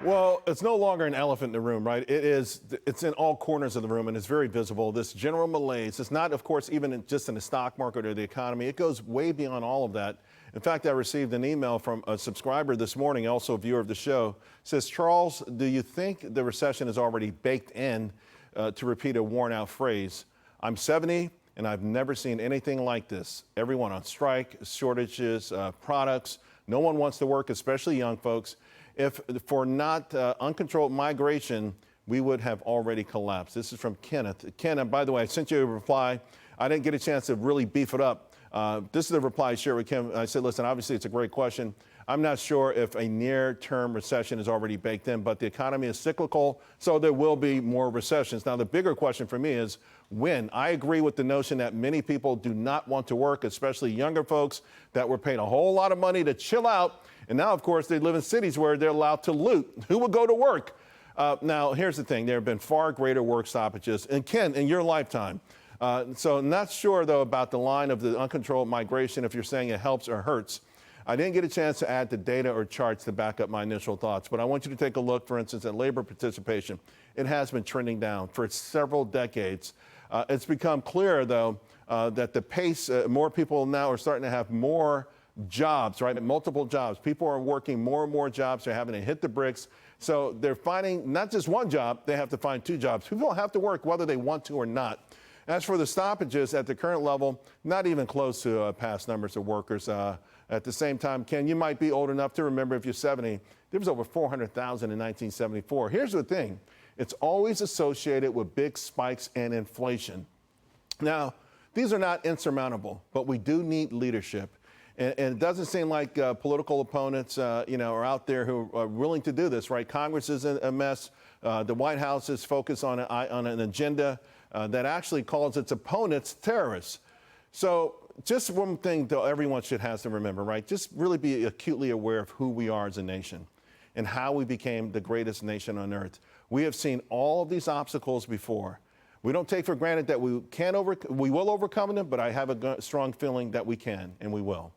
Well, it's no longer an elephant in the room, right? It's in all corners of the room and it's very visible. This general malaise, it's not, of course, just in the stock market or the economy. It goes way beyond all of that. In fact, I received an email from a subscriber this morning, also a viewer of the show, says, Charles, do you think the recession is already baked in, to repeat a worn out phrase? I'm 70 and I've never seen anything like this. Everyone on strike, shortages, products. No one wants to work, especially young folks. If for not uncontrolled migration, we would have already collapsed. This is from Kenneth. Kenneth, by the way, I sent you a reply. I didn't get a chance to really beef it up. This is the reply I shared with Kim. I said, listen, obviously it's a great question. I'm not sure if a near-term recession is already baked in, but the economy is cyclical, so there will be more recessions. Now, the bigger question for me is when. I agree with the notion that many people do not want to work, especially younger folks that were paid a whole lot of money to chill out. And now, of course, they live in cities where they're allowed to loot. Who would go to work? Now, here's the thing. There have been far greater work stoppages. And Ken, in your lifetime. So not sure, though, about the line of the uncontrolled migration, if you're saying it helps or hurts. I didn't get a chance to add the data or charts to back up my initial thoughts, but I want you to take a look, for instance, at labor participation. It has been trending down for several decades. It's become clear, though, that the pace, more people now are starting to have more jobs, right? Multiple jobs. People are working more and more jobs. They're having to hit the bricks. So they're finding not just one job, they have to find two jobs. People have to work whether they want to or not. As for the stoppages at the current level, not even close to past numbers of workers. At the same time, Ken, you might be old enough to remember if you're 70, there was over 400,000 in 1974. Here's the thing. It's always associated with big spikes and inflation. Now, these are not insurmountable, but we do need leadership. And it doesn't seem like political opponents, are out there who are willing to do this, right? Congress is a mess. The White House is focused on an agenda that actually calls its opponents terrorists. So just one thing that everyone should have to remember, right? Just really be acutely aware of who we are as a nation and how we became the greatest nation on earth. We have seen all of these obstacles before. We don't take for granted that we will overcome them, but I have a strong feeling that we can and we will.